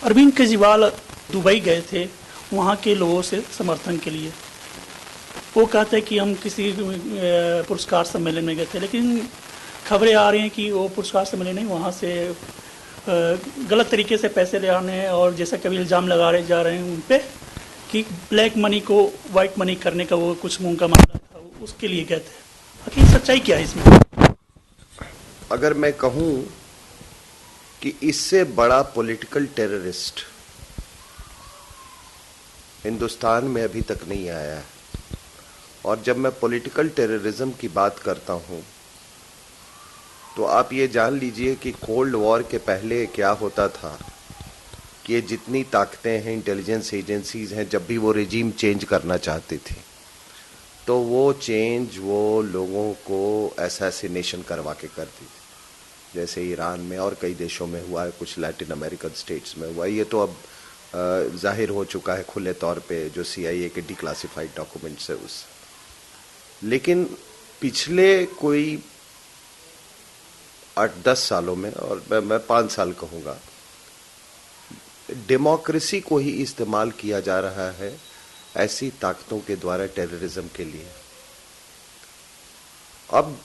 Arvind Kejriwal Dubai गए थे वहाँ के लोगों से समर्थन के लिए। वो कहते हैं कि हम किसी पुरस्कार सम्मेलन में गए थे, लेकिन खबरें आ रही हैं कि वो पुरस्कार सम्मेलन नहीं, वहाँ से गलत तरीके से पैसे ले आने हैं, और जैसा कभी इल्ज़ाम लगा रहे जा रहे हैं उन पे कि ब्लैक मनी को वाइट मनी करने का वो कुछ मुंह का मामला था, उसके लिए गए थे। आखिर सच्चाई क्या है इसमें? अगर मैं कहूं कि इससे बड़ा पॉलिटिकल टेररिस्ट हिंदुस्तान में अभी तक नहीं आया है, और जब मैं पॉलिटिकल टेररिज्म की बात करता हूं तो आप ये जान लीजिए कि कोल्ड वॉर के पहले क्या होता था कि ये जितनी ताकतें हैं, इंटेलिजेंस एजेंसीज हैं, जब भी वो रिजीम चेंज करना चाहती थी तो वो चेंज वो लोगों को असैसिनेशन करवा के करती थी, जैसे ईरान में और कई देशों में हुआ है, कुछ लैटिन अमेरिकन स्टेट्स में हुआ है। ये तो अब जाहिर हो चुका है खुले तौर पे, जो CIA के डिक्लासिफाइड डॉक्यूमेंट्स है उस। लेकिन पिछले कोई 8-10 सालों में, और मैं 5 साल कहूँगा, डेमोक्रेसी को ही इस्तेमाल किया जा रहा है ऐसी ताकतों के द्वारा टेररिज्म के लिए। अब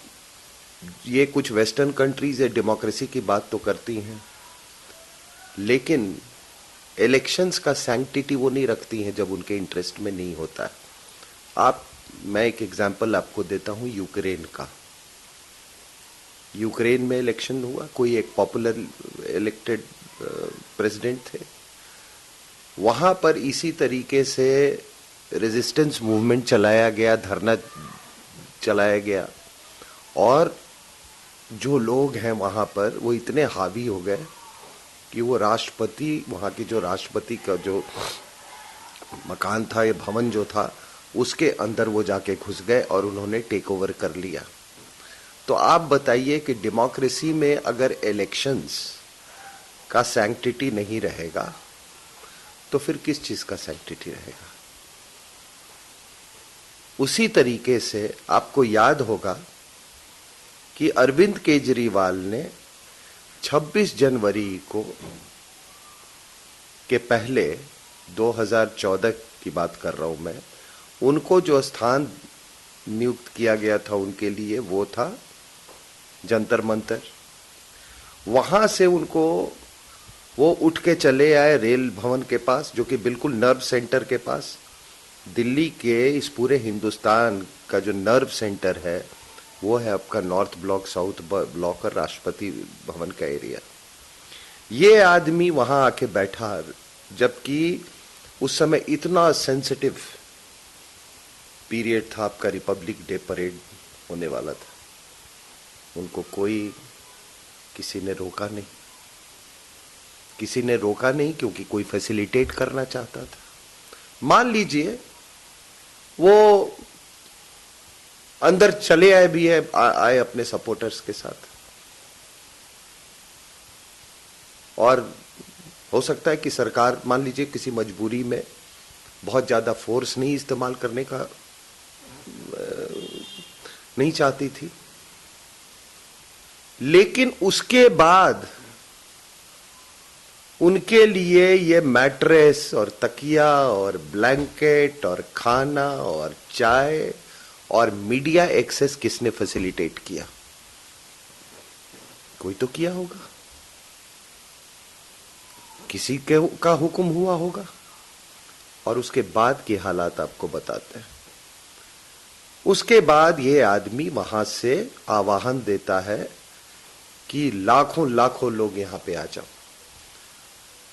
ये कुछ वेस्टर्न कंट्रीज है डेमोक्रेसी की बात तो करती हैं, लेकिन इलेक्शंस का सैंक्टिटी वो नहीं रखती हैं जब उनके इंटरेस्ट में नहीं होता है। मैं एक एग्जांपल आपको देता हूं यूक्रेन का। यूक्रेन में इलेक्शन हुआ, कोई एक पॉपुलर इलेक्टेड प्रेसिडेंट थे। वहां पर इसी तरीके से रेजिस्टेंस मूवमेंट चलाया गया, धरना चलाया गया, और जो लोग हैं वहां पर वो इतने हावी हो गए कि वो राष्ट्रपति, वहां के जो राष्ट्रपति का जो मकान था, ये भवन जो था, उसके अंदर वो जाके घुस गए और उन्होंने टेक ओवर कर लिया। तो आप बताइए कि डेमोक्रेसी में अगर इलेक्शंस का सैंक्टिटी नहीं रहेगा तो फिर किस चीज का सैंक्टिटी रहेगा? उसी तरीके से आपको याद होगा कि अरविंद केजरीवाल ने 26 जनवरी को के पहले 2014 की बात कर रहा हूं मैं, उनको जो स्थान नियुक्त किया गया था उनके लिए वो था जंतर मंतर। वहां से उनको वो उठ के चले आए रेल भवन के पास, जो कि बिल्कुल नर्व सेंटर के पास, दिल्ली के इस पूरे हिंदुस्तान का जो नर्व सेंटर है वो है आपका नॉर्थ ब्लॉक, साउथ ब्लॉक और राष्ट्रपति भवन का एरिया। ये आदमी वहां आके बैठा, जबकि उस समय इतना सेंसिटिव पीरियड था, आपका रिपब्लिक डे परेड होने वाला था। उनको किसी ने रोका नहीं, क्योंकि कोई फैसिलिटेट करना चाहता था। मान लीजिए वो अंदर चले आए भी है, आए अपने सपोर्टर्स के साथ, और हो सकता है कि सरकार मान लीजिए किसी मजबूरी में बहुत ज्यादा फोर्स नहीं इस्तेमाल करने का नहीं चाहती थी, लेकिन उसके बाद उनके लिए ये मैट्रेस और तकिया और ब्लैंकेट और खाना और चाय और मीडिया एक्सेस किसने फैसिलिटेट किया? कोई तो किया होगा, किसी का हुक्म हुआ होगा। और उसके बाद के हालात आपको बताते हैं। उसके बाद ये आदमी वहां से आह्वान देता है कि लाखों लाखों लोग यहां पे आ जाओ।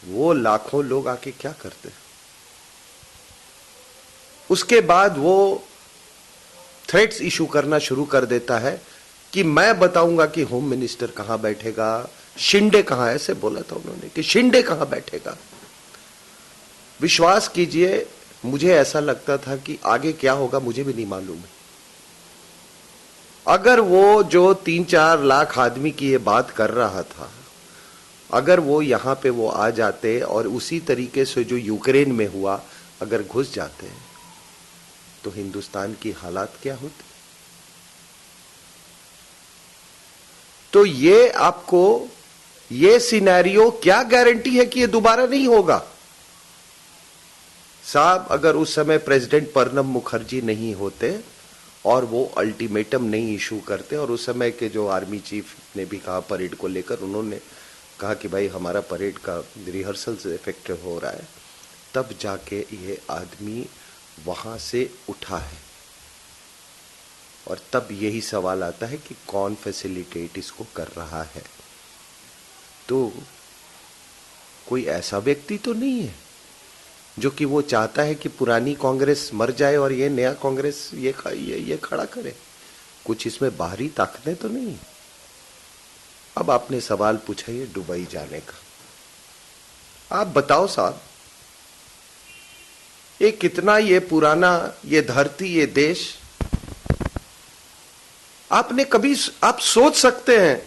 वो लाखों लोग आके क्या करते हैं? उसके बाद वो थ्रेट्स इशू करना शुरू कर देता है कि मैं बताऊंगा कि होम मिनिस्टर कहां बैठेगा, शिंदे कहां, ऐसे बोला था उन्होंने कि शिंदे कहां बैठेगा। विश्वास कीजिए, मुझे ऐसा लगता था कि आगे क्या होगा मुझे भी नहीं मालूम है। अगर वो जो 3-4 लाख आदमी की ये बात कर रहा था, अगर वो यहां पे वो आ जाते और उसी तरीके से जो यूक्रेन में हुआ अगर घुस जाते तो हिंदुस्तान की हालात क्या होती? तो ये आपको ये सिनेरियो क्या गारंटी है कि ये दोबारा नहीं होगा? साहब, अगर उस समय प्रेसिडेंट प्रणब मुखर्जी नहीं होते और वो अल्टीमेटम नहीं इशू करते, और उस समय के जो आर्मी चीफ ने भी कहा परेड को लेकर, उन्होंने कहा कि भाई हमारा परेड का रिहर्सल से इफेक्टिव हो रहा है, तब जाके ये आदमी वहां से उठा है। और तब यही सवाल आता है कि कौन फैसिलिटेट इसको कर रहा है। तो कोई ऐसा व्यक्ति तो नहीं है जो कि वो चाहता है कि पुरानी कांग्रेस मर जाए और ये नया कांग्रेस ये खड़ा करे। कुछ इसमें बाहरी ताकतें तो नहीं। अब आपने सवाल पूछा ये दुबई जाने का, आप बताओ साहब, ये कितना ये पुराना, ये धरती, ये देश, आपने कभी आप सोच सकते हैं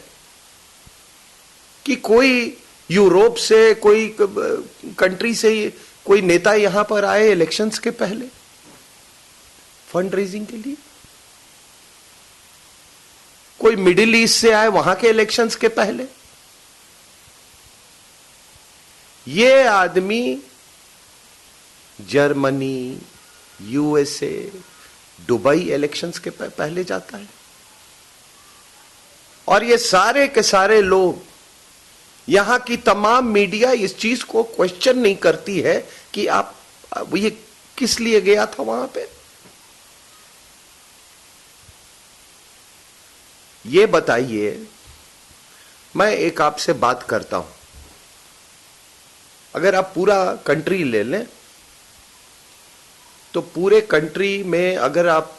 कि कोई यूरोप से, कोई कंट्री से कोई नेता यहां पर आए इलेक्शंस के पहले फंड रेजिंग के लिए? कोई मिडिल ईस्ट से आए वहां के इलेक्शंस के पहले? ये आदमी जर्मनी, यूएसए, दुबई इलेक्शंस के पहले जाता है। और ये सारे के सारे लोग, यहां की तमाम मीडिया इस चीज को क्वेश्चन नहीं करती है कि आप ये किस लिए गया था वहां पे। ये बताइए, मैं एक आपसे बात करता हूं, अगर आप पूरा कंट्री ले लें तो पूरे कंट्री में अगर आप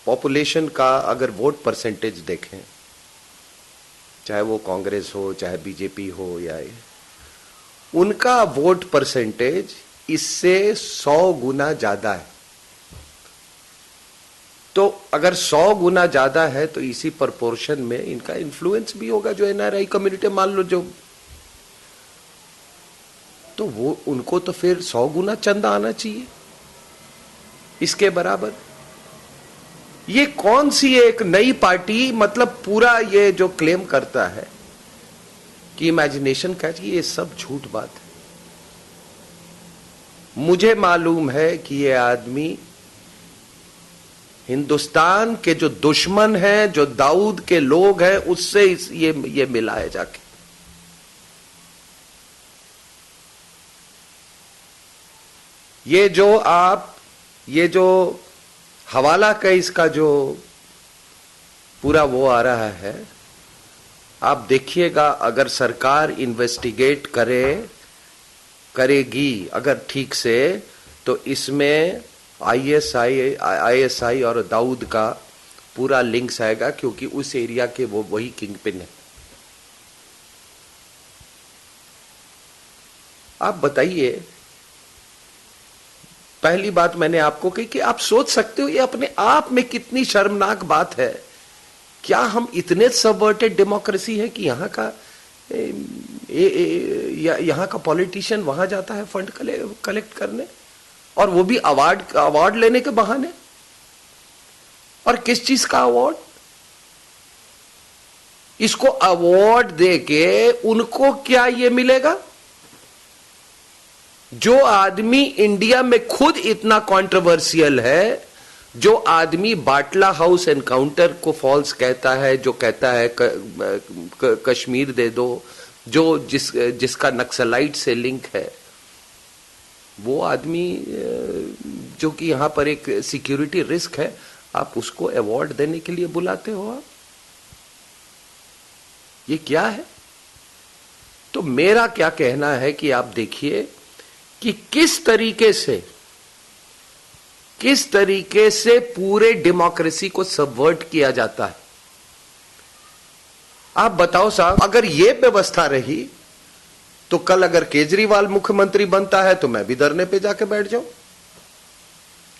पॉपुलेशन का अगर वोट परसेंटेज देखें, चाहे वो कांग्रेस हो, चाहे बीजेपी हो, या उनका वोट परसेंटेज इससे 100 गुना ज्यादा है। तो अगर 100 गुना ज्यादा है तो इसी प्रोपोर्शन में इनका इन्फ्लुएंस भी होगा। जो एनआरआई कम्युनिटी मान लो, जो तो वो उनको तो फिर 100 गुना चंदा आना चाहिए इसके बराबर। ये कौन सी एक नई पार्टी, मतलब पूरा ये जो क्लेम करता है कि इमेजिनेशन का, ये सब झूठ बात है। मुझे मालूम है कि ये आदमी हिंदुस्तान के जो दुश्मन हैं, जो दाऊद के लोग हैं, उससे ये मिला है जाके। ये जो हवाला का इसका जो पूरा वो आ रहा है, आप देखिएगा, अगर सरकार इन्वेस्टिगेट करेगी अगर ठीक से, तो इसमें आईएसआई और दाऊद का पूरा लिंक्स आएगा, क्योंकि उस एरिया के वो वही किंग पिन है। आप बताइए, पहली बात मैंने आपको कही कि आप सोच सकते हो ये अपने आप में कितनी शर्मनाक बात है। क्या हम इतने सबवर्टेड डेमोक्रेसी है कि यहां का पॉलिटिशियन वहां जाता है फंड कलेक्ट करने, और वो भी अवार्ड लेने के बहाने। और किस चीज का अवार्ड? इसको अवार्ड देके उनको क्या ये मिलेगा? जो आदमी इंडिया में खुद इतना कंट्रोवर्शियल है, जो आदमी बाटला हाउस एनकाउंटर को फॉल्स कहता है, जो कहता है कश्मीर दे दो, जो जिसका नक्सलाइट से लिंक है, वो आदमी जो कि यहां पर एक सिक्योरिटी रिस्क है, आप उसको अवार्ड देने के लिए बुलाते हो? आप ये क्या है? तो मेरा क्या कहना है कि आप देखिए कि किस तरीके से पूरे डेमोक्रेसी को सबवर्ट किया जाता है। आप बताओ साहब, अगर ये व्यवस्था रही तो कल अगर केजरीवाल मुख्यमंत्री बनता है तो मैं भी धरने पे जाके बैठ जाऊं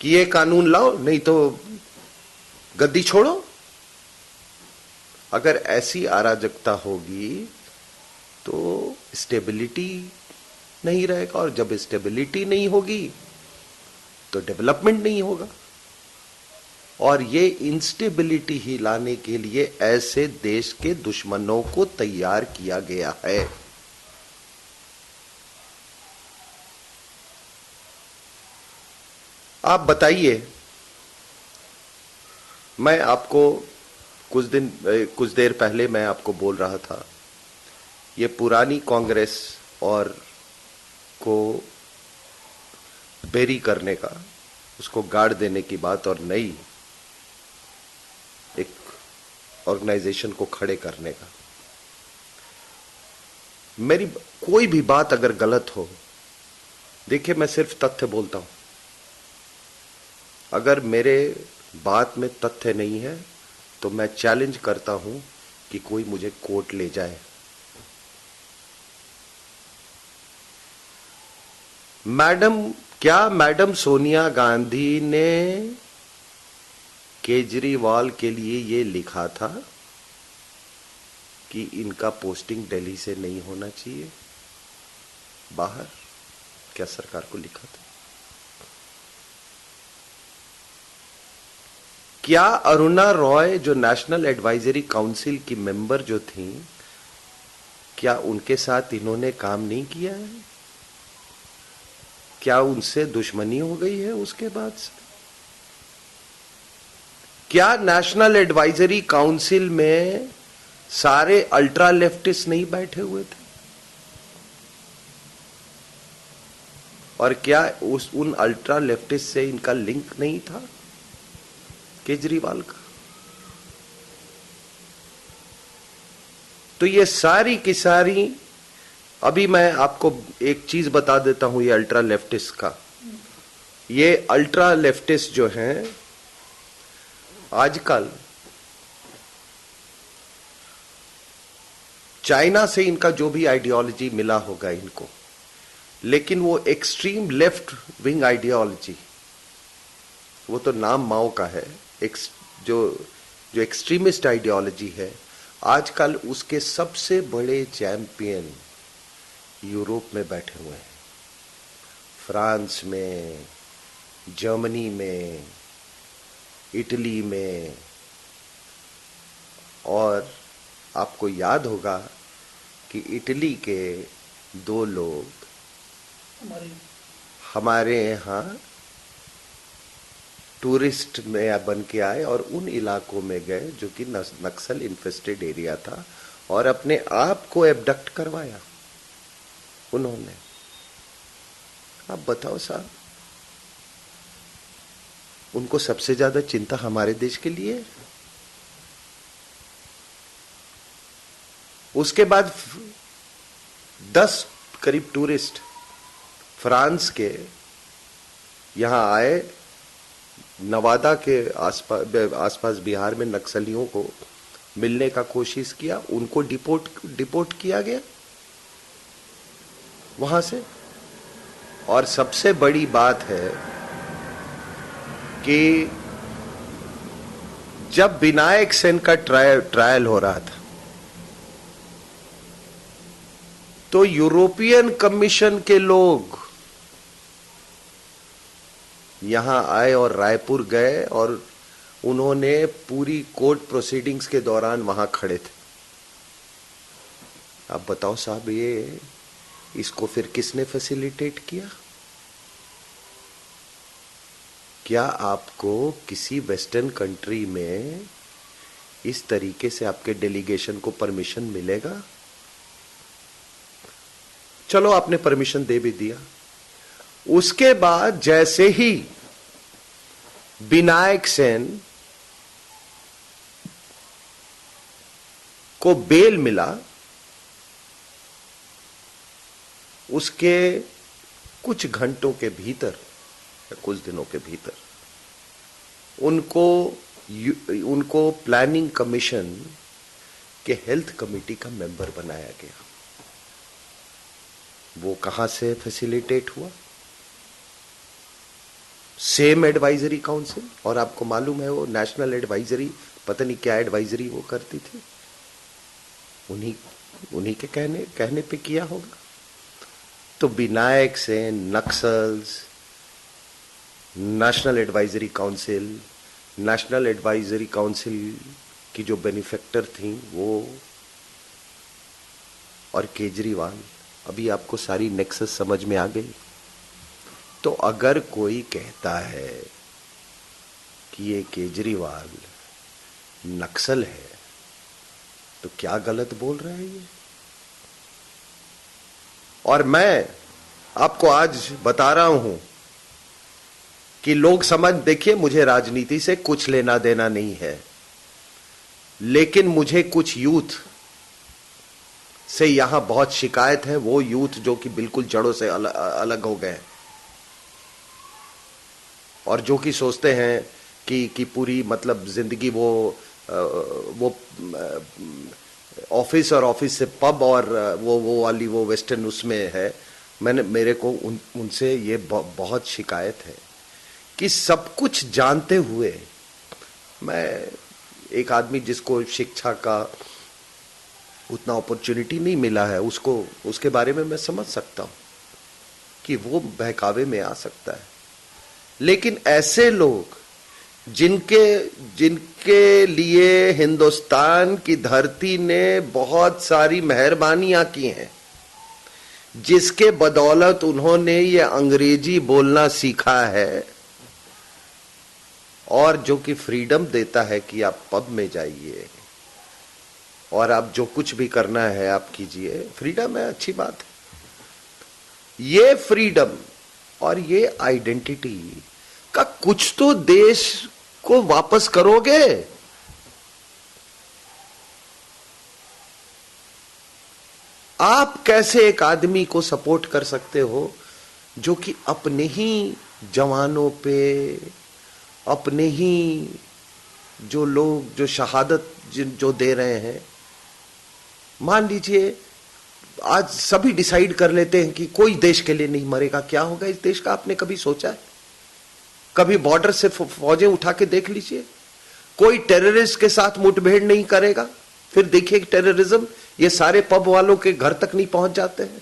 कि ये कानून लाओ, नहीं तो गद्दी छोड़ो। अगर ऐसी अराजकता होगी तो स्टेबिलिटी नहीं रहेगा, और जब स्टेबिलिटी नहीं होगी तो डेवलपमेंट नहीं होगा। और ये इंस्टेबिलिटी ही लाने के लिए ऐसे देश के दुश्मनों को तैयार किया गया है। आप बताइए, मैं आपको कुछ देर पहले मैं आपको बोल रहा था, ये पुरानी कांग्रेस और को बेरी करने का, उसको गाड़ देने की बात और नई एक ऑर्गेनाइजेशन को खड़े करने का। मेरी कोई भी बात अगर गलत हो, देखिए मैं सिर्फ तथ्य बोलता हूं। अगर मेरे बात में तथ्य नहीं है तो मैं चैलेंज करता हूं कि कोई मुझे कोर्ट ले जाए। क्या मैडम सोनिया गांधी ने केजरीवाल के लिए ये लिखा था कि इनका पोस्टिंग दिल्ली से नहीं होना चाहिए, बाहर? क्या सरकार को लिखा था? क्या अरुणा रॉय जो नेशनल एडवाइजरी काउंसिल की मेंबर जो थी, क्या उनके साथ इन्होंने काम नहीं किया है? क्या उनसे दुश्मनी हो गई है उसके बाद से? क्या नेशनल एडवाइजरी काउंसिल में सारे अल्ट्रा लेफ्टिस्ट नहीं बैठे हुए थे? और क्या उन अल्ट्रा लेफ्टिस्ट से इनका लिंक नहीं था केजरीवाल का? तो ये सारी की सारी, अभी मैं आपको एक चीज बता देता हूं ये अल्ट्रा लेफ्टिस्ट का। ये अल्ट्रा लेफ्टिस्ट जो हैं आजकल चाइना से इनका जो भी आइडियोलॉजी मिला होगा इनको, लेकिन वो एक्सट्रीम लेफ्ट विंग आइडियोलॉजी, वो तो नाम माओ का है, जो एक्सट्रीमिस्ट आइडियोलॉजी है, आजकल उसके सबसे बड़े चैंपियन यूरोप में बैठे हुए हैं, फ्रांस में, जर्मनी में, इटली में। और आपको याद होगा कि इटली के 2 लोग हमारे यहाँ टूरिस्ट में बन के आए और उन इलाकों में गए जो कि नक्सल इन्फेस्टेड एरिया था, और अपने आप को एबडक्ट करवाया उन्होंने। आप बताओ साहब, उनको सबसे ज्यादा चिंता हमारे देश के लिए है। उसके बाद 10 करीब टूरिस्ट फ्रांस के यहां आए, नवादा के आसपास बिहार में नक्सलियों को मिलने का कोशिश किया, उनको डिपोर्ट किया गया वहां से। और सबसे बड़ी बात है कि जब विनायक सेन का ट्रायल हो रहा था तो यूरोपियन कमीशन के लोग यहां आए और रायपुर गए और उन्होंने पूरी कोर्ट प्रोसीडिंग्स के दौरान वहां खड़े थे। आप बताओ साहब, ये इसको फिर किसने फैसिलिटेट किया? क्या आपको किसी वेस्टर्न कंट्री में इस तरीके से आपके डेलीगेशन को परमिशन मिलेगा? चलो आपने परमिशन दे भी दिया, उसके बाद जैसे ही विनायक सेन को बेल मिला, उसके कुछ घंटों के भीतर या कुछ दिनों के भीतर उनको प्लानिंग कमीशन के हेल्थ कमेटी का मेंबर बनाया गया। वो कहां से फैसिलिटेट हुआ? Same advisory council. और आपको मालूम है वो नेशनल एडवाइजरी, पता नहीं क्या एडवाइजरी वो करती थी, उन्हीं के कहने पे किया होगा। तो Vinayak Sen, Naxals, national advisory council, national advisory council की जो बेनिफैक्टर थी वो और केजरीवाल, अभी आपको सारी नेक्सस समझ में आ गई। तो अगर कोई कहता है कि ये केजरीवाल नक्सल है तो क्या गलत बोल रहा है ये? और मैं आपको आज बता रहा हूं कि लोग समझ, देखिए मुझे राजनीति से कुछ लेना देना नहीं है, लेकिन मुझे कुछ यूथ से यहां बहुत शिकायत है, वो यूथ जो कि बिल्कुल जड़ों से अलग हो गए और जो कि सोचते हैं कि पूरी मतलब जिंदगी वो ऑफिस और ऑफिस से पब और वो वाली वो वेस्टर्न उसमें है। मेरे को उनसे ये बहुत शिकायत है कि सब कुछ जानते हुए, मैं एक आदमी जिसको शिक्षा का उतना अपॉर्चुनिटी नहीं मिला है, उसके बारे में मैं समझ सकता हूं कि वो बहकावे में आ सकता है, लेकिन ऐसे लोग जिनके लिए हिंदुस्तान की धरती ने बहुत सारी मेहरबानियां की हैं, जिसके बदौलत उन्होंने ये अंग्रेजी बोलना सीखा है और जो कि फ्रीडम देता है कि आप पब में जाइए और आप जो कुछ भी करना है आप कीजिए, फ्रीडम है, अच्छी बात है। ये फ्रीडम और ये आइडेंटिटी का कुछ तो देश को वापस करोगे। आप कैसे एक आदमी को सपोर्ट कर सकते हो जो कि अपने ही जवानों पे, अपने ही जो लोग जो शहादत जो दे रहे हैं, मान लीजिए आज सभी डिसाइड कर लेते हैं कि कोई देश के लिए नहीं मरेगा, क्या होगा इस देश का? आपने कभी सोचा है? कभी बॉर्डर से फौजें उठा के देख लीजिए, कोई टेररिस्ट के साथ मुठभेड़ नहीं करेगा, फिर देखिए टेररिज्म ये सारे पब वालों के घर तक नहीं पहुंच जाते हैं।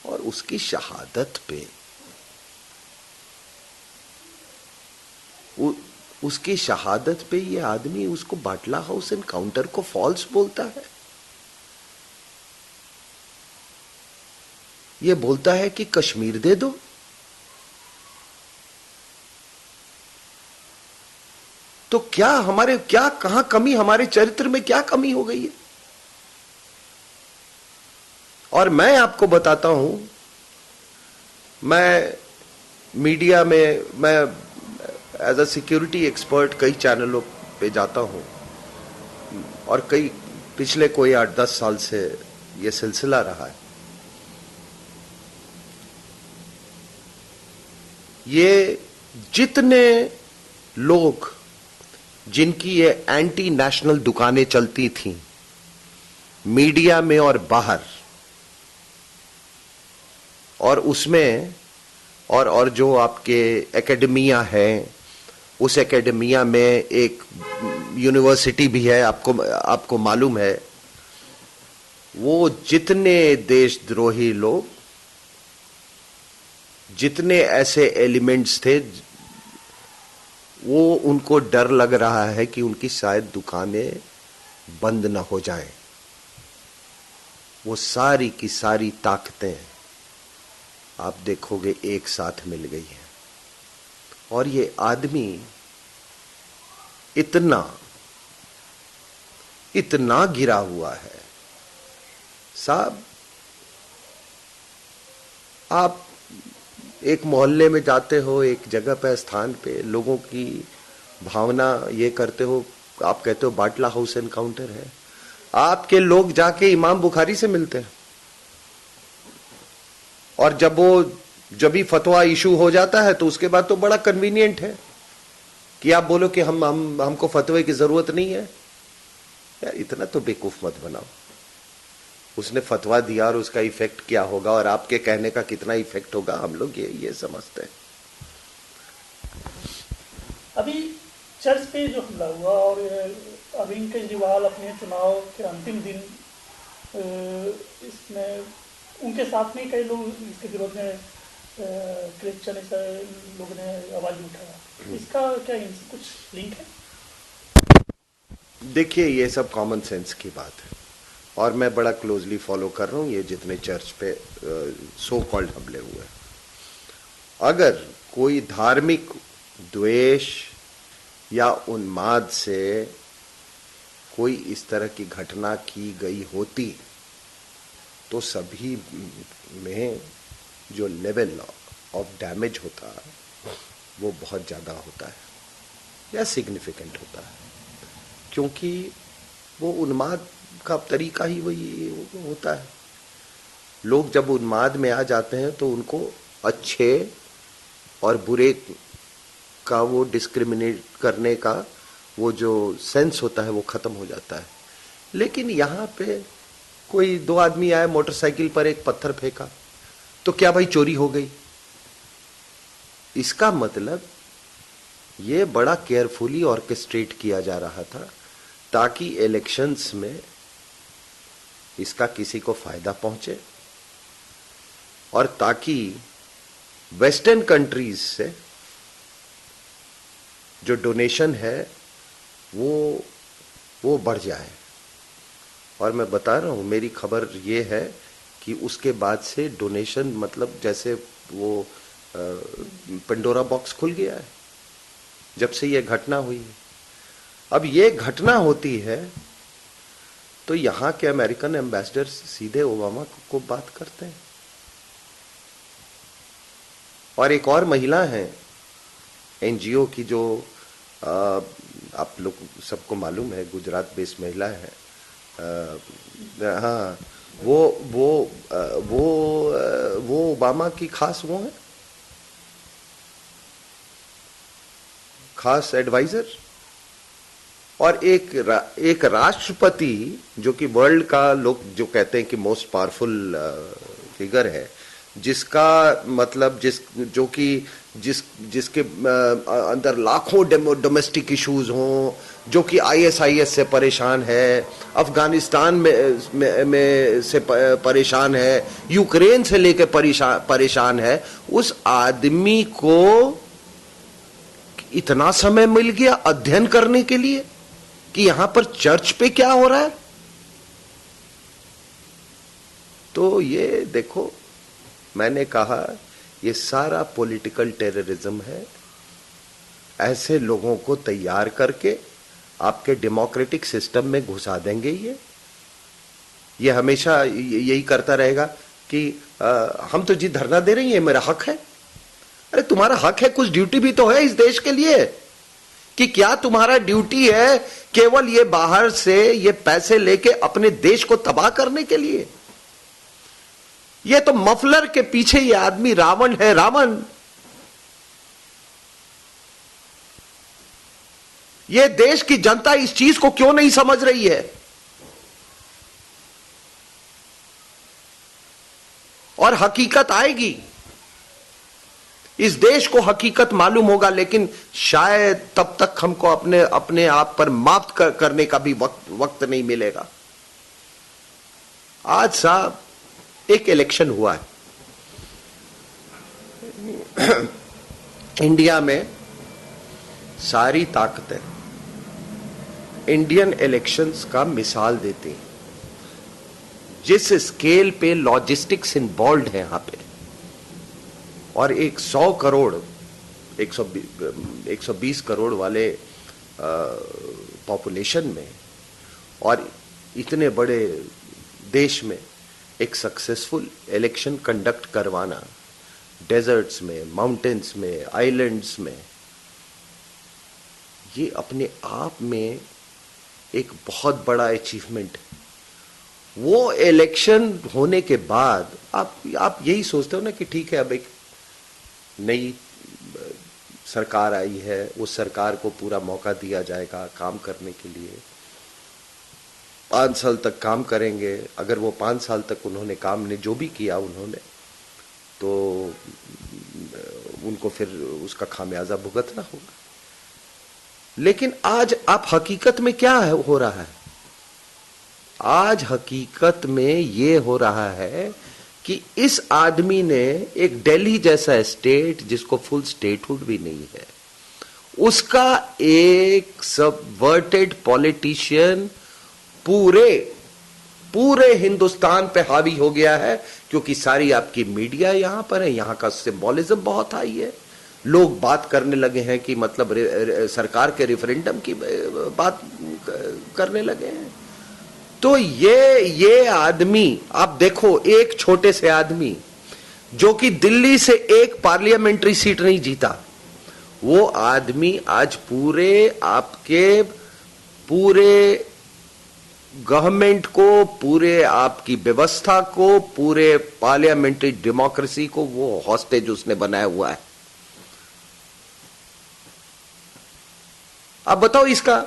और उसकी शहादत पे, उसकी शहादत पे ये आदमी उसको बाटला हाउस एनकाउंटर को फॉल्स बोलता है। ये बोलता है कि कश्मीर दे दो। तो क्या कहां कमी, हमारे चरित्र में क्या कमी हो गई है? और मैं आपको बताता हूं, मैं मीडिया में, मैं एज अ सिक्योरिटी एक्सपर्ट कई चैनलों पे जाता हूं और कई पिछले कोई 8-10 साल से यह सिलसिला रहा है। ये जितने लोग जिनकी ये एंटी नेशनल दुकानें चलती थीं मीडिया में और बाहर, और उसमें और जो आपके एकेडमिया है, उस एकेडमिया में एक यूनिवर्सिटी भी है, आपको मालूम है, वो जितने देशद्रोही लोग, जितने ऐसे एलिमेंट्स थे, वो उनको डर लग रहा है कि उनकी शायद दुकानें बंद न हो जाएं। वो सारी की सारी ताकतें आप देखोगे एक साथ मिल गई हैं और ये आदमी इतना गिरा हुआ है। साहब, आप एक मोहल्ले में जाते हो, एक जगह पे, स्थान पे, लोगों की भावना ये करते हो, आप कहते हो बाटला हाउस एनकाउंटर है, आपके लोग जाके इमाम बुखारी से मिलते हैं और जब भी फतवा इशू हो जाता है तो उसके बाद तो बड़ा कन्वीनियंट है कि आप बोलो कि हमको फतवे की जरूरत नहीं है। यार इतना तो बेवकूफ मत बनाओ। उसने फतवा दिया और उसका इफेक्ट क्या होगा और आपके कहने का कितना इफेक्ट होगा, हम लोग ये समझते हैं। अभी चर्च पे जो हमला हुआ और अरविंद केजरीवाल अपने चुनाव के अंतिम दिन इसमें उनके साथ में कई लोग इसके विरोध में क्रिश्चियन ऐसा लोगों ने आवाज उठाया, इसका क्या कुछ लिंक है? देखिए, ये सब कॉमन सेंस की बात है और मैं बड़ा क्लोजली फॉलो कर रहा हूँ ये जितने चर्च पे सो कॉल्ड हमले हुए। अगर कोई धार्मिक द्वेष या उन्माद से कोई इस तरह की घटना की गई होती तो सभी में जो लेवल ऑफ डैमेज होता है वो बहुत ज़्यादा होता है या सिग्निफिकेंट होता है, क्योंकि वो उन्माद का तरीका ही वही होता है। लोग जब उन्माद में आ जाते हैं तो उनको अच्छे और बुरे का वो डिस्क्रिमिनेट करने का वो जो सेंस होता है वो खत्म हो जाता है। लेकिन यहाँ पे कोई दो आदमी आए, मोटरसाइकिल पर एक पत्थर फेंका, तो क्या भाई चोरी हो गई? इसका मतलब ये बड़ा केयरफुली ऑर्केस्ट्रेट किया जा रहा था ताकि इलेक्शंस में इसका किसी को फायदा पहुंचे और ताकि वेस्टर्न कंट्रीज से जो डोनेशन है वो बढ़ जाए। और मैं बता रहा हूं, मेरी खबर ये है कि उसके बाद से डोनेशन मतलब जैसे वो पंडोरा बॉक्स खुल गया है जब से ये घटना हुई है। अब ये घटना होती है तो यहां के अमेरिकन एम्बेसडर सीधे ओबामा को बात करते हैं। और एक और महिला है एनजीओ की जो आप लोग सबको मालूम है, गुजरात बेस्ड महिला है। हाँ, वो ओबामा की खास वो है, खास एडवाइजर। और एक राष्ट्रपति जो कि वर्ल्ड का लोग जो कहते हैं कि मोस्ट पावरफुल फिगर है, जिसका मतलब जिसके अंदर लाखों डोमेस्टिक इश्यूज हों, जो कि आईएसआईएस से परेशान है, अफगानिस्तान में से परेशान है, यूक्रेन से लेकर परेशान है, उस आदमी को इतना समय मिल गया अध्ययन करने के लिए कि यहां पर चर्च पे क्या हो रहा है। तो ये देखो, मैंने कहा ये सारा पॉलिटिकल टेररिज्म है। ऐसे लोगों को तैयार करके आपके डेमोक्रेटिक सिस्टम में घुसा देंगे। ये हमेशा यही करता रहेगा कि हम तो जी धरना दे रही हैं, मेरा हक है। अरे तुम्हारा हक है, कुछ ड्यूटी भी तो है इस देश के लिए। कि क्या तुम्हारा ड्यूटी है केवल ये बाहर से ये पैसे लेके अपने देश को तबाह करने के लिए? ये तो मफलर के पीछे ये आदमी रावण है, रावण। ये देश की जनता इस चीज को क्यों नहीं समझ रही है? और हकीकत आएगी, इस देश को हकीकत मालूम होगा, लेकिन शायद तब तक हमको अपने आप पर माफ करने का भी वक्त नहीं मिलेगा। आज साहब एक इलेक्शन हुआ है इंडिया में। सारी ताकतें इंडियन इलेक्शंस का मिसाल देती हैं। जिस स्केल पे लॉजिस्टिक्स इन्वॉल्व है यहां पे, और 100 करोड़ 120 करोड़ वाले पॉपुलेशन में और इतने बड़े देश में एक सक्सेसफुल इलेक्शन कंडक्ट करवाना, डेजर्ट्स में, माउंटेन्स में, आइलैंड्स में, ये अपने आप में एक बहुत बड़ा अचीवमेंट है। वो इलेक्शन होने के बाद आप यही सोचते हो ना कि ठीक है, अब एक नई सरकार आई है, उस सरकार को पूरा मौका दिया जाएगा काम करने के लिए। 5 साल तक काम करेंगे। अगर वो 5 साल तक उन्होंने काम ने जो भी किया उन्होंने, तो उनको फिर उसका खामियाजा भुगतना होगा। लेकिन आज आप हकीकत में क्या हो रहा है? आज हकीकत में ये हो रहा है कि इस आदमी ने एक दिल्ली जैसा स्टेट, जिसको फुल स्टेटहुड भी नहीं है, उसका एक सबवर्टेड पॉलिटिशियन पूरे हिंदुस्तान पे हावी हो गया है, क्योंकि सारी आपकी मीडिया यहां पर है, यहां का सिंबॉलिज्म बहुत हाई है। लोग बात करने लगे हैं कि मतलब सरकार के रेफरेंडम की बात करने लगे हैं। तो ये आदमी, आप देखो, एक छोटे से आदमी जो कि दिल्ली से एक पार्लियामेंट्री सीट नहीं जीता, वो आदमी आज पूरे गवर्नमेंट को, पूरे आपकी व्यवस्था को, पूरे पार्लियामेंट्री डेमोक्रेसी को वो हॉस्टेज उसने बनाया हुआ है। अब बताओ इसका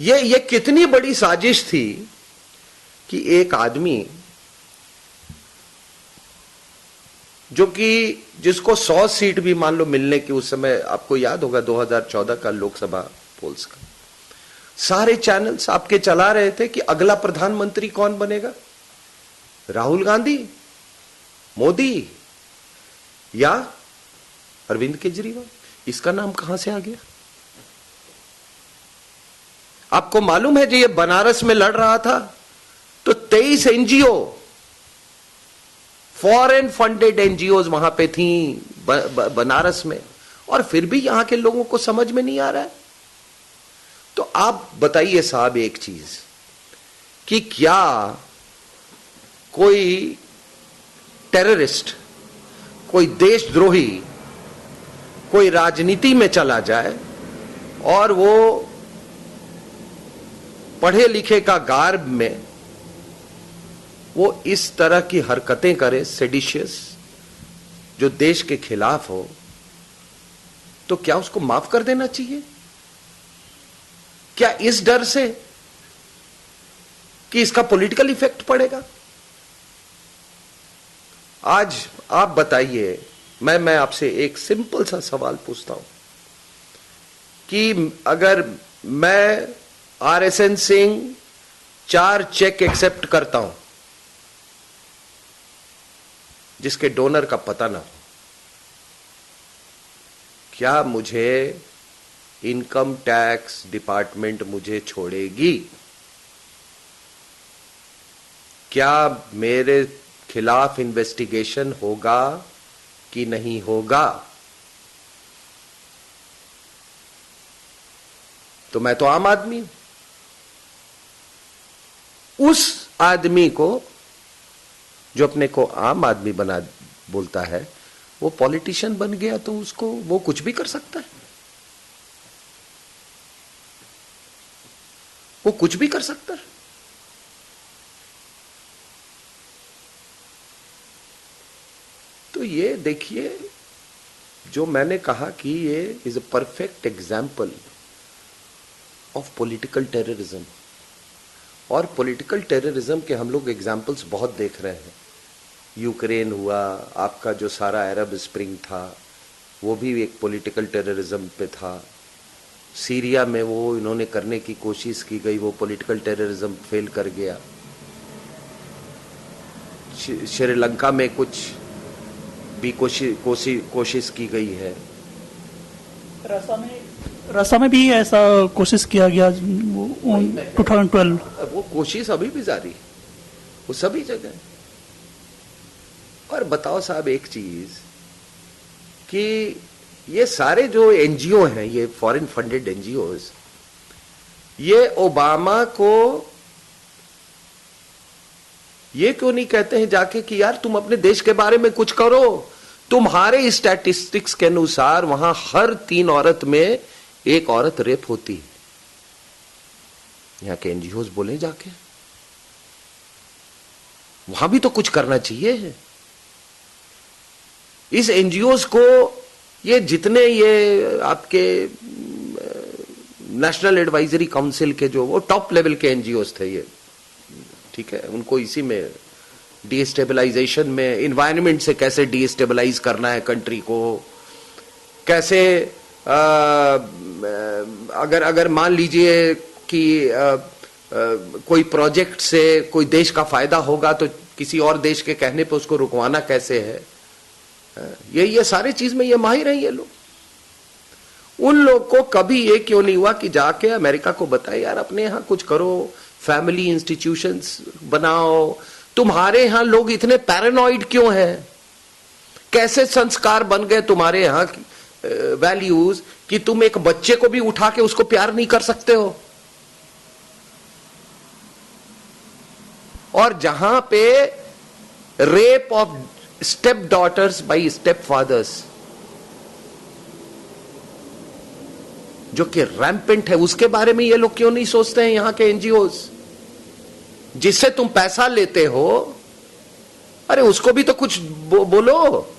ये कितनी बड़ी साजिश थी कि एक आदमी जो कि जिसको 100 सीट भी मान लो मिलने की, उस समय आपको याद होगा 2014 का लोकसभा पोल्स का, सारे चैनल्स आपके चला रहे थे कि अगला प्रधानमंत्री कौन बनेगा, राहुल गांधी, मोदी या अरविंद केजरीवाल। इसका नाम कहां से आ गया? आपको मालूम है, जो ये बनारस में लड़ रहा था तो 23 एनजीओ, फॉरेन फंडेड एनजीओ वहां पे थी बनारस में, और फिर भी यहां के लोगों को समझ में नहीं आ रहा है। तो आप बताइए साहब एक चीज, कि क्या कोई टेररिस्ट, कोई देशद्रोही, कोई राजनीति में चला जाए और वो पढ़े लिखे का गार्ब में वो इस तरह की हरकतें करे, सेडिशियस, जो देश के खिलाफ हो, तो क्या उसको माफ कर देना चाहिए? क्या इस डर से कि इसका पॉलिटिकल इफेक्ट पड़ेगा? आज आप बताइए, मैं आपसे एक सिंपल सा सवाल पूछता हूं कि अगर मैं RSN सिंह 4 चेक एक्सेप्ट करता हूं जिसके डोनर का पता ना हो, क्या मुझे इनकम टैक्स डिपार्टमेंट मुझे छोड़ेगी? क्या मेरे खिलाफ इन्वेस्टिगेशन होगा कि नहीं होगा? तो मैं तो आम आदमी हूं। उस आदमी को जो अपने को आम आदमी बना बोलता है, वो पॉलिटिशियन बन गया, तो उसको वो कुछ भी कर सकता है, वो कुछ भी कर सकता है। तो ये देखिए, जो मैंने कहा कि ये is a perfect example of political terrorism. और पॉलिटिकल टेररिज्म के हम लोग एग्जाम्पल्स बहुत देख रहे हैं। यूक्रेन हुआ, आपका जो सारा अरब स्प्रिंग था वो भी एक पॉलिटिकल टेररिज्म पे था। सीरिया में वो इन्होंने करने की कोशिश की गई, वो पॉलिटिकल टेररिज्म फेल कर गया। श्रीलंका में कुछ भी कोशिश की गई है। रसा में भी ऐसा कोशिश किया गया 2012। वो कोशिश अभी भी जारी है, वो सभी जगह। और बताओ साहब एक चीज, कि ये सारे जो एनजीओ हैं, ये फॉरेन फंडेड एनजीओज, ये ओबामा को ये क्यों नहीं कहते हैं जाके कि यार तुम अपने देश के बारे में कुछ करो? तुम्हारे स्टैटिस्टिक्स के अनुसार वहां हर 3 औरत में 1 औरत रेप होती है। यहां के एनजीओज बोले जाके, वहां भी तो कुछ करना चाहिए। इस एनजीओज को, ये जितने ये आपके नेशनल एडवाइजरी काउंसिल के जो वो टॉप लेवल के एनजीओज थे, ये ठीक है, उनको इसी में डीस्टेबलाइजेशन में, इन्वायरमेंट से कैसे डीस्टेबलाइज करना है कंट्री को, कैसे अगर मान लीजिए कि कोई प्रोजेक्ट से कोई देश का फायदा होगा तो किसी और देश के कहने पे उसको रुकवाना कैसे है, ये सारे चीज में ये माहिर हैं ये लोग। उन लोग को कभी ये क्यों नहीं हुआ कि जाके अमेरिका को बताए यार अपने यहां कुछ करो, फैमिली इंस्टीट्यूशंस बनाओ। तुम्हारे यहां लोग इतने पैरानॉइड क्यों हैं? कैसे संस्कार बन गए तुम्हारे यहां वैल्यूज कि तुम एक बच्चे को भी उठा के उसको प्यार नहीं कर सकते हो? और जहां पे rape of step daughters by step fathers जो कि रैम्पेंट है, उसके बारे में ये लोग क्यों नहीं सोचते हैं यहां के एनजीओज? जिससे तुम पैसा लेते हो, अरे उसको भी तो कुछ बोलो।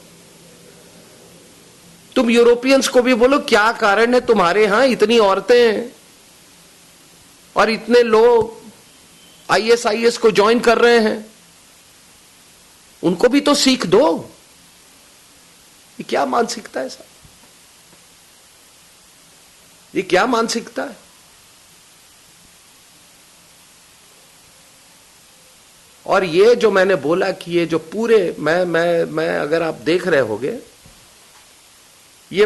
तुम यूरोपियंस को भी बोलो क्या कारण है तुम्हारे यहां इतनी औरतें और इतने लोग आईएसआईएस को ज्वाइन कर रहे हैं? उनको भी तो सीख दो। ये क्या मानसिकता है सर? ये क्या मानसिकता है? और ये जो मैंने बोला कि ये जो पूरे मैं अगर आप देख रहे होगे, ये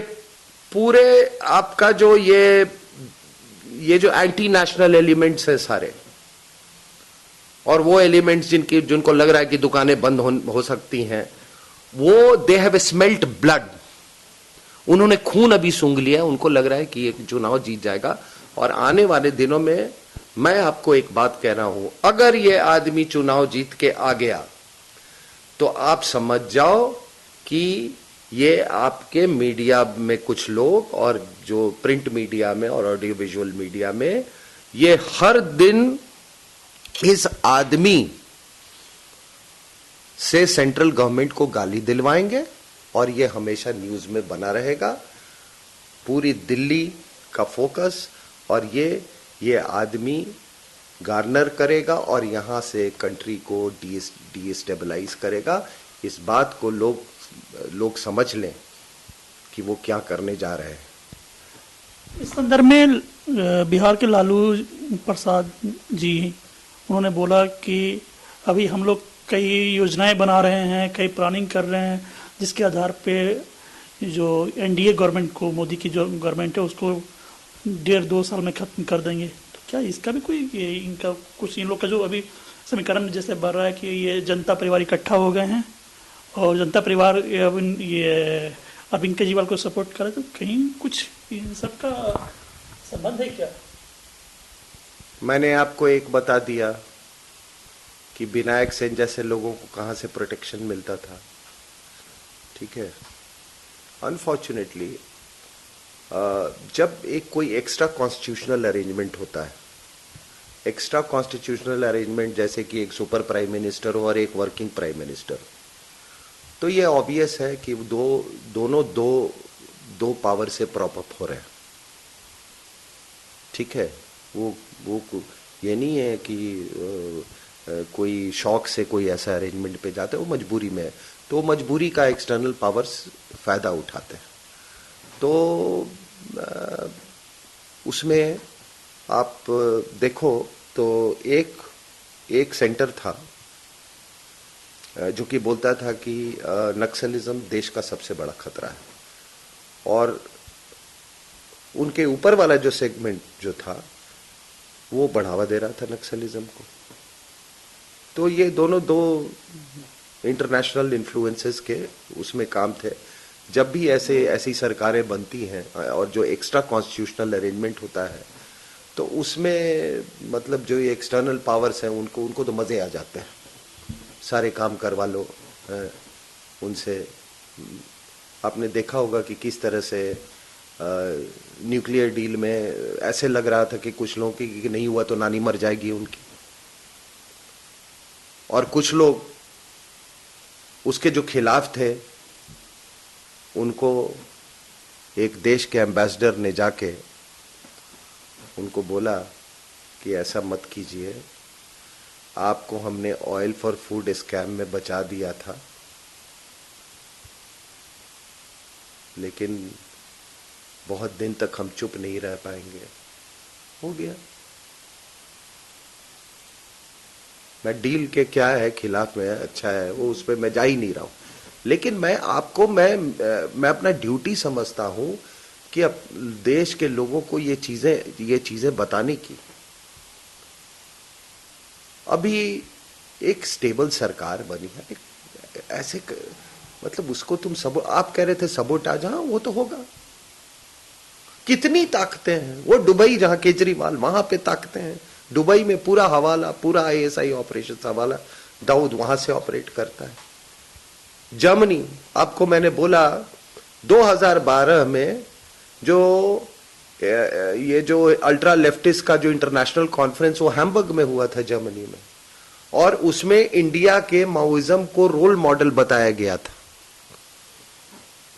पूरे आपका जो ये जो एंटी नेशनल एलिमेंट्स है सारे, और वो एलिमेंट्स जिनको लग रहा है कि दुकानें बंद हो सकती हैं, वो दे हैव स्मेल्ट ब्लड। उन्होंने खून अभी सूंघ लिया है, उनको लग रहा है कि ये चुनाव जीत जाएगा। और आने वाले दिनों में मैं आपको एक बात कह रहा हूं, अगर ये आदमी चुनाव जीत के आ गया तो आप समझ जाओ कि ये आपके मीडिया में कुछ लोग और जो प्रिंट मीडिया में और ऑडियो विजुअल मीडिया में ये हर दिन इस आदमी से सेंट्रल गवर्नमेंट को गाली दिलवाएंगे और ये हमेशा न्यूज में बना रहेगा। पूरी दिल्ली का फोकस और ये आदमी गार्नर करेगा और यहां से कंट्री को डीस्टेबलाइज करेगा। इस बात को लोग समझ लें कि वो क्या करने जा रहे हैं। इस संदर्भ में बिहार के लालू प्रसाद जी, उन्होंने बोला कि अभी हम लोग कई योजनाएं बना रहे हैं, कई प्लानिंग कर रहे हैं, जिसके आधार पे जो एनडीए गवर्नमेंट को, मोदी की जो गवर्नमेंट है, उसको 1.5-2 साल में खत्म कर देंगे। तो क्या इसका भी कोई इनका कुछ, इन लोग का जो अभी समीकरण जैसे बढ़ रहा है कि ये जनता परिवार इकट्ठा हो गए हैं और जनता परिवार अरविंद केजरीवाल को सपोर्ट करे, तो कहीं कुछ इन सबका संबंध है क्या? मैंने आपको एक बता दिया कि विनायक सेन जैसे लोगों को कहां से प्रोटेक्शन मिलता था। ठीक है, अनफॉर्चुनेटली जब एक कोई एक्स्ट्रा कॉन्स्टिट्यूशनल अरेंजमेंट होता है, एक्स्ट्रा कॉन्स्टिट्यूशनल अरेंजमेंट जैसे कि एक सुपर प्राइम मिनिस्टर हो और एक वर्किंग प्राइम मिनिस्टर, तो ये ऑब्वियस है कि दोनों दो पावर से प्रॉप अप हो रहे हैं। ठीक है, वो ये नहीं है कि कोई शौक से कोई ऐसा अरेंजमेंट पे जाते हैं, वो मजबूरी में है, तो मजबूरी का एक्सटर्नल पावर्स फायदा उठाते हैं। तो उसमें आप देखो तो एक सेंटर था जो कि बोलता था कि नक्सलिज्म देश का सबसे बड़ा खतरा है, और उनके ऊपर वाला जो सेगमेंट जो था वो बढ़ावा दे रहा था नक्सलिज्म को। तो ये दोनों दो इंटरनेशनल इन्फ्लुएंसेस के उसमें काम थे। जब भी ऐसी सरकारें बनती हैं और जो एक्स्ट्रा कॉन्स्टिट्यूशनल अरेंजमेंट होता है, तो उसमें मतलब जो ये एक्सटर्नल पावर्स हैं उनको तो मजे आ जाते हैं, सारे काम करवा लो उनसे। आपने देखा होगा कि किस तरह से न्यूक्लियर डील में ऐसे लग रहा था कि कुछ लोगों की नहीं हुआ तो नानी मर जाएगी उनकी, और कुछ लोग उसके जो खिलाफ थे उनको एक देश के एम्बेसडर ने जाके उनको बोला कि ऐसा मत कीजिए, आपको हमने ऑयल फॉर फूड स्कैम में बचा दिया था, लेकिन बहुत दिन तक हम चुप नहीं रह पाएंगे। हो गया, मैं डील के क्या है खिलाफ में अच्छा है वो उस पर मैं जा ही नहीं रहा हूं, लेकिन मैं आपको मैं अपना ड्यूटी समझता हूं कि अब देश के लोगों को ये चीजें बताने की। अभी एक स्टेबल सरकार बनी है, ऐसे मतलब उसको तुम सब आप कह रहे थे सबोटाज, हाँ वो तो होगा। कितनी ताकतें हैं, वो दुबई जहां केजरीवाल वहां पे ताकतें हैं, दुबई में पूरा हवाला, पूरा आईएसआई ऑपरेशन हवाला दाऊद वहां से ऑपरेट करता है। जर्मनी, आपको मैंने बोला 2012 में जो ये जो अल्ट्रा लेफ्टिस्ट का जो इंटरनेशनल कॉन्फ्रेंस वो हैम्बर्ग में हुआ था जर्मनी में, और उसमें इंडिया के माओइज्म को रोल मॉडल बताया गया था।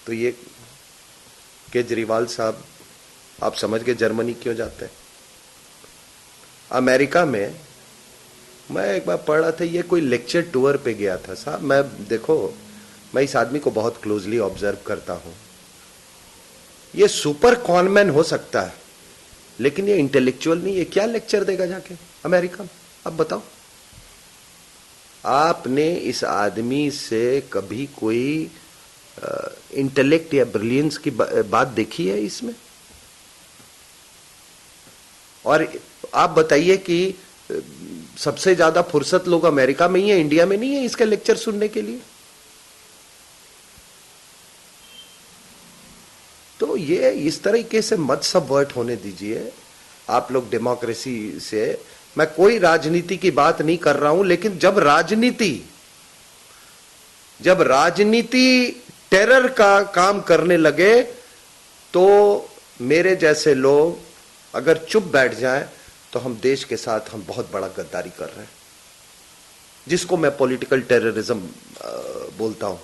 तो ये केजरीवाल साहब, आप समझ गए जर्मनी क्यों जाते हैं। अमेरिका में मैं एक बार पढ़ रहा था, ये कोई लेक्चर टूर पे गया था साहब। मैं इस आदमी को बहुत क्लोजली ऑब्जर्व करता हूं। ये सुपर कॉनमैन हो सकता है लेकिन ये इंटेलेक्चुअल नहीं है। क्या लेक्चर देगा जाके अमेरिका में, अब बताओ। आपने इस आदमी से कभी कोई इंटेलेक्ट या ब्रिलियंस की बात देखी है इसमें? और आप बताइए कि सबसे ज्यादा फुर्सत लोग अमेरिका में ही है, इंडिया में नहीं है इसके लेक्चर सुनने के लिए। तो ये इस तरीके से मत सबवर्ट होने दीजिए आप लोग डेमोक्रेसी से। मैं कोई राजनीति की बात नहीं कर रहा हूं, लेकिन जब राजनीति टेरर का काम करने लगे तो मेरे जैसे लोग अगर चुप बैठ जाएं तो हम देश के साथ हम बहुत बड़ा गद्दारी कर रहे हैं, जिसको मैं पॉलिटिकल टेररिज्म बोलता हूं।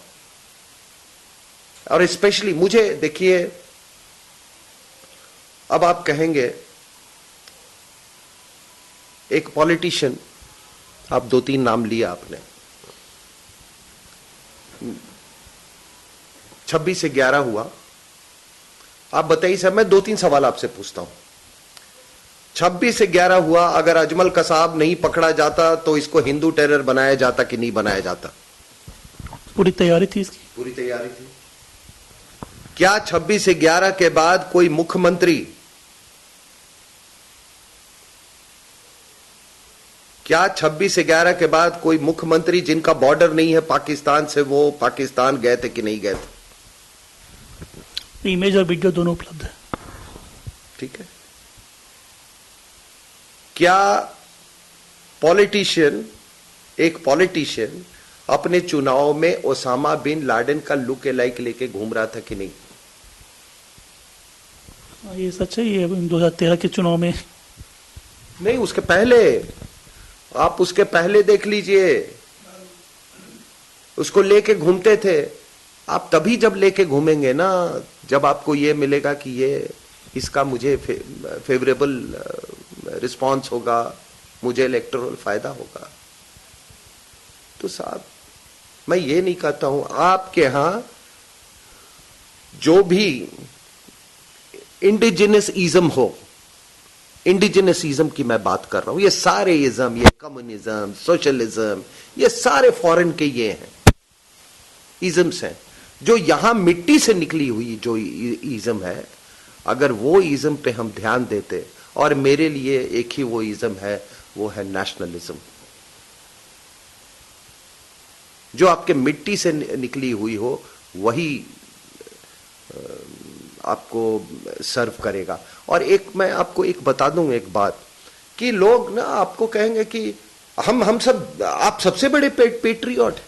और स्पेशली मुझे देखिए, अब आप कहेंगे एक पॉलिटिशियन, आप 2-3 नाम लिया आपने, 26 से 11 हुआ, आप बताइए सर। मैं 2-3 सवाल आपसे पूछता हूं। 26 से 11 हुआ, अगर अजमल कसाब नहीं पकड़ा जाता तो इसको हिंदू टेरर बनाया जाता कि नहीं बनाया जाता? पूरी तैयारी थी इसकी, पूरी तैयारी थी। क्या 26 से 11 के बाद कोई मुख्यमंत्री, क्या 26 से 11 के बाद कोई मुख्यमंत्री जिनका बॉर्डर नहीं है पाकिस्तान से, वो पाकिस्तान गए थे कि नहीं गए थे? इमेज और वीडियो दोनों उपलब्ध है। ठीक है। क्या एक पॉलिटिशियन अपने चुनाव में ओसामा बिन लादेन का लुक लाइक लेके घूम रहा था कि नहीं? ये सच है। ये 2013 के चुनाव में नहीं, उसके पहले, आप उसके पहले देख लीजिए, उसको लेके घूमते थे। आप तभी जब लेके घूमेंगे ना जब आपको ये मिलेगा कि ये इसका मुझे फेवरेबल रिस्पांस होगा, मुझे इलेक्टोरल फायदा होगा। तो साहब, मैं ये नहीं कहता हूं आपके यहां जो भी इंडिजिनस इज्म हो, इंडिजिनस इज्म की मैं बात कर रहा हूं। ये सारे इज्म, ये कम्युनिज्म, सोशलिज्म, ये सारे फॉरेन के ये हैं इज्म्स हैं। जो यहां मिट्टी से निकली हुई जो इज्म है, अगर वो इज्म पे हम ध्यान देते, और मेरे लिए एक ही वो इज्म है, वो है नेशनलिज्म, जो आपके मिट्टी से निकली हुई हो वही आपको सर्व करेगा। और एक मैं आपको एक बता दूं एक बात, कि लोग ना आपको कहेंगे कि हम सब, आप सबसे बड़े पेट्रियट।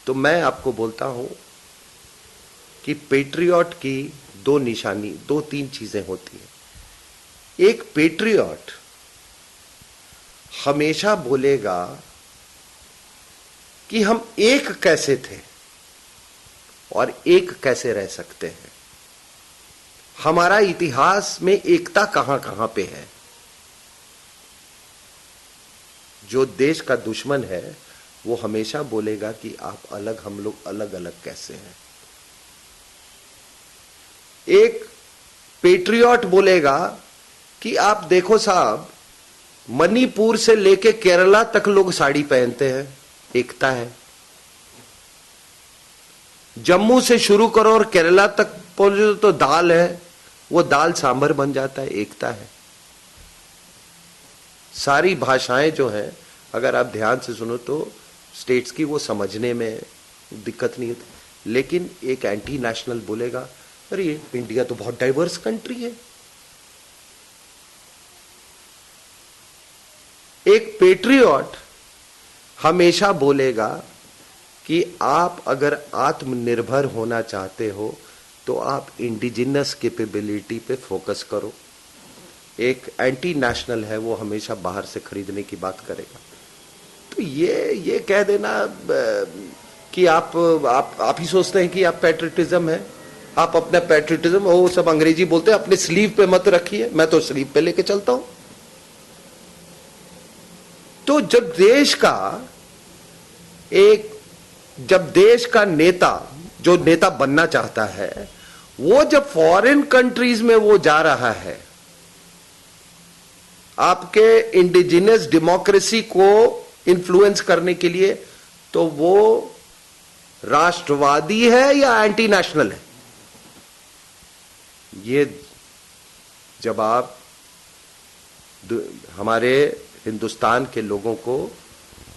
तो मैं आपको बोलता हूं कि पेट्रियट की 2-3 चीजें होती हैं। एक पेट्रियट हमेशा बोलेगा कि हम एक कैसे थे और एक कैसे रह सकते हैं, हमारा इतिहास में एकता कहां कहां पे है। जो देश का दुश्मन है वो हमेशा बोलेगा कि आप अलग, हम लोग अलग अलग कैसे हैं। एक पेट्रियट बोलेगा कि आप देखो साहब, मणिपुर से लेके केरला तक लोग साड़ी पहनते हैं, एकता है। जम्मू से शुरू करो और केरला तक पहुंचो तो दाल है, वो दाल सांभर बन जाता है, एकता है। सारी भाषाएं जो हैं, अगर आप ध्यान से सुनो तो स्टेट्स की, वो समझने में दिक्कत नहीं होती। लेकिन एक एंटी नेशनल बोलेगा, अरे इंडिया तो बहुत डाइवर्स कंट्री है। एक पेट्रियट हमेशा बोलेगा कि आप अगर आत्मनिर्भर होना चाहते हो तो आप इंडिजिनस कैपेबिलिटी पे फोकस करो। एक एंटी नेशनल है, वो हमेशा बाहर से खरीदने की बात करेगा। तो ये कह देना कि आप ही सोचते हैं कि आप पैट्रियटिज्म है, आप अपना पैट्रियटिज्म, वो सब अंग्रेजी बोलते हैं, अपने स्लीव पे मत रखिए। मैं तो स्लीव पे लेके चलता हूं। तो जब देश का नेता, जो नेता बनना चाहता है, वो जब फॉरेन कंट्रीज में वो जा रहा है आपके इंडिजिनस डेमोक्रेसी को इन्फ्लुएंस करने के लिए, तो वो राष्ट्रवादी है या एंटी नेशनल है? ये जवाब हमारे हिंदुस्तान के लोगों को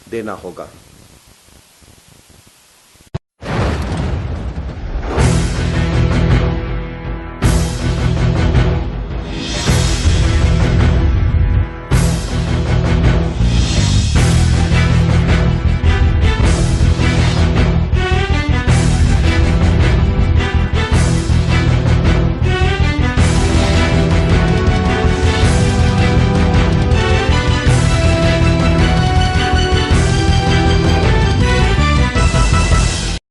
देना होगा।